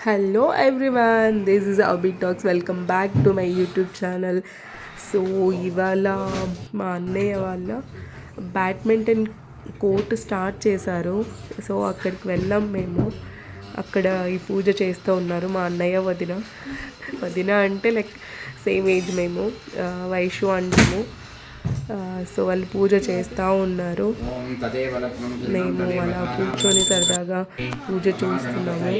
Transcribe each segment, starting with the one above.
Hello everyone, this is Abhi Talks. Welcome back to my YouTube channel. So ఇవాళ మా అన్నయ్య వాళ్ళ badminton court start చేశారు. So అక్కడికి వెళ్ళాం మేము. అక్కడ ఈ పూజ చేస్తూ ఉన్నారు మా అన్నయ్య వదిన. వదిన అంటే లైక్ సేమ్ ఏజ్ మేము, వైషు అంటాము. సో వాళ్ళు పూజ చేస్తూ ఉన్నారు. మేము అలా కూర్చొని సరదాగా పూజ చూస్తున్నాము.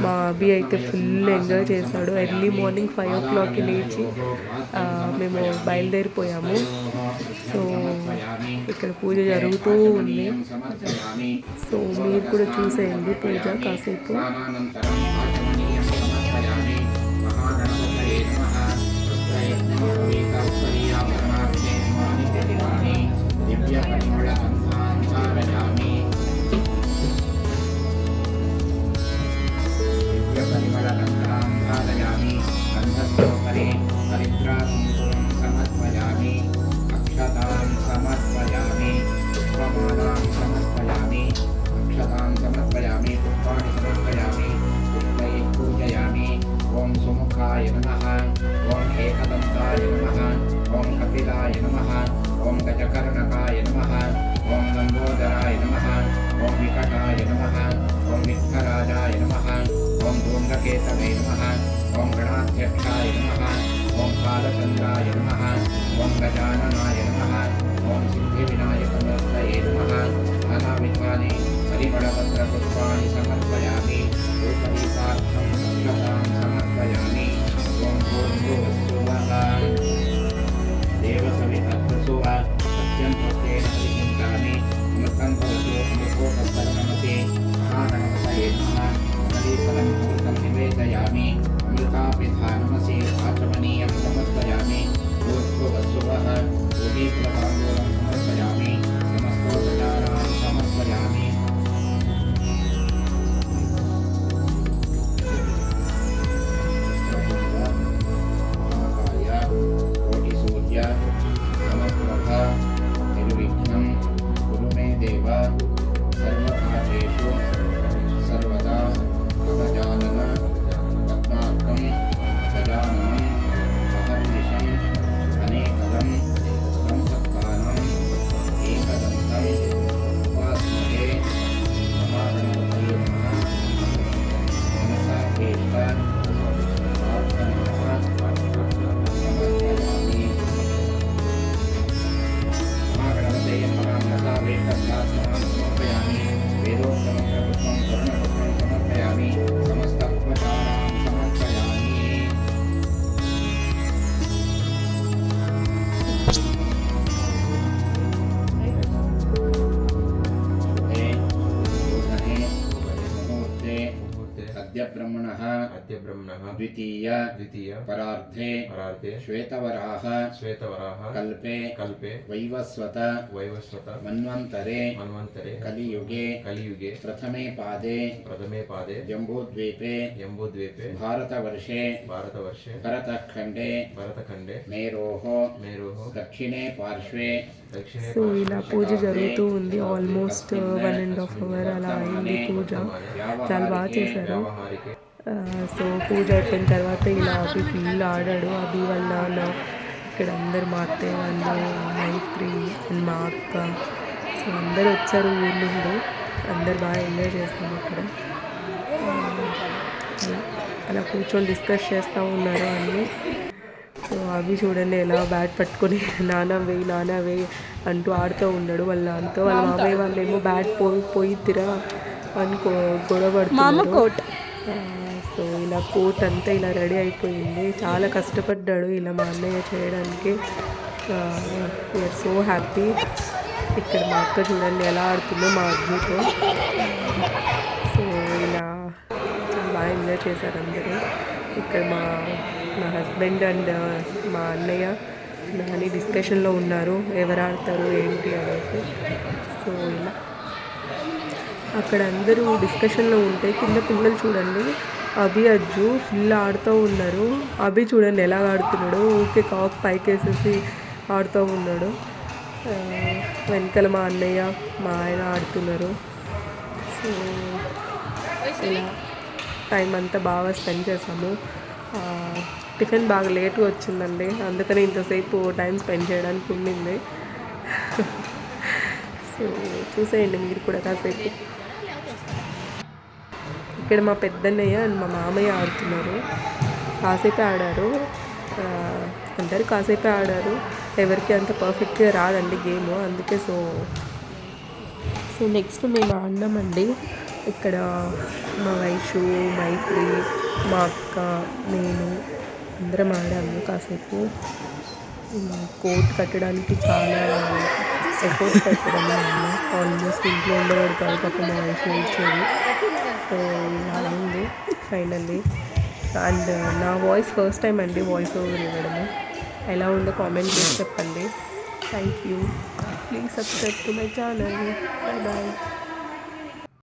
మా అభి అయితే ఫుల్ ఎంజాయ్ చేశాడు. ఎర్లీ మార్నింగ్ 5 o'clockకి లేచి మేము బయలుదేరిపోయాము. సో ఇక్కడ పూజ జరుగుతూ ఉంది. సో మీరు కూడా చూసేయండి పూజ కాసేపు. अद्य ब्रह्मणः द्वितीय परार्धे श्वेतवराह कल्पे वैवस्वत मन्वन्तरे कलियुगे प्रथमे पादे जम्बूद्वीपे भारतवर्षे भरतखण्डे मेरोः दक्षिणे पार्श्वे. సో ఇలా పూజ జరుగుతూ ఉంది. ఆల్మోస్ట్ 1.5 hours అలా అయింది పూజ. చాలా బాగా చేశారు. సో పూజ అయిపోయిన తర్వాత ఇలా అభి ఫుల్ ఆడాడు. అభి వాళ్ళ నాన్న, ఇక్కడ అందరు మా అత్తయ్య వాళ్ళు, మైత్రి అండ్ మా అక్క, సో అందరు వచ్చారు ఊరి నుండి. అందరు బాగా ఎంజాయ్ చేస్తాము అక్కడ. అలా కూర్చొని డిస్కస్ చేస్తూ ఉన్నారు అన్నీ. సో అవి చూడండి ఎలా బ్యాట్ పట్టుకొని నానా వేయి అంటూ ఆడుతూ ఉన్నాడు. వాళ్ళ నాన్నతో వాళ్ళ మామయ్య వాళ్ళు ఏమో బ్యాట్ పోయి తిరా అని గొడవ పడుతున్నాడు. సో ఇలా కోట్ అంతా ఇలా రెడీ అయిపోయింది. చాలా కష్టపడ్డాడు ఇలా మా అన్నయ్య చేయడానికి. We are so happy. ఇక్కడ మా అక్క చూడండి ఎలా ఆడుతుందో మా అజ్జుతో. సో ఇలా బాగా ఎంజాయ్ చేశారు అందరూ. ఇక్కడ మా హస్బెండ్ అండ్ మా అన్నయ్య నాని డిస్కషన్లో ఉన్నారు, ఎవరు ఆడతారు ఏంటి అనేసి. సో ఇలా అక్కడ అందరూ డిస్కషన్లో ఉంటే కింద పిల్లలు చూడండి అభి అజ్జు ఫుల్ ఆడుతూ ఉన్నారు. అభి చూడండి ఎలా ఆడుతున్నాడు, ఊరికే కాక్ పైకేసేసి ఆడుతూ ఉన్నాడు. వెనకాల మా అన్నయ్య మా ఆయన ఆడుతున్నారు. సో ఇలా టైం అంతా బాగా స్పెండ్ చేసాము. టిఫిన్ బాగా లేట్గా వచ్చిందండి, అందుకని ఇంతసేపు టైం స్పెండ్ చేయడానికి ఉండింది. సో చూసేయండి మీరు కూడా కాసేపు. ఇక్కడ మా పెద్దన్నయ్య అండ్ మా మామయ్య ఆడుతున్నారు. కాసేపే ఆడారు, అందరు కాసేపే ఆడారు. ఎవరికి అంత పర్ఫెక్ట్గా రాదండి గేమ్, అందుకే సో నెక్స్ట్ మేము ఆడినామండి. ఇక్కడ మా వైషు, మైత్రి, మా అక్క, నేను అందరం ఆడాము కాసేపు. కోట్ కట్టడానికి చాలా ఎఫర్ట్ పెట్టడం ఆల్మోస్ట్ ఇంట్లో ఉండేవాడు కాదు పాపం మా వైషు ఇచ్చేది. సో ఇలా ఉంది ఫైనల్లీ. అండ్ నా వాయిస్ ఫస్ట్ టైం అండి వాయిస్ ఓవర్ ఇవ్వడము. ఎలా ఉందో కామెంట్ చేసి చెప్పండి. Thank you. Please subscribe to my channel. Bye bye.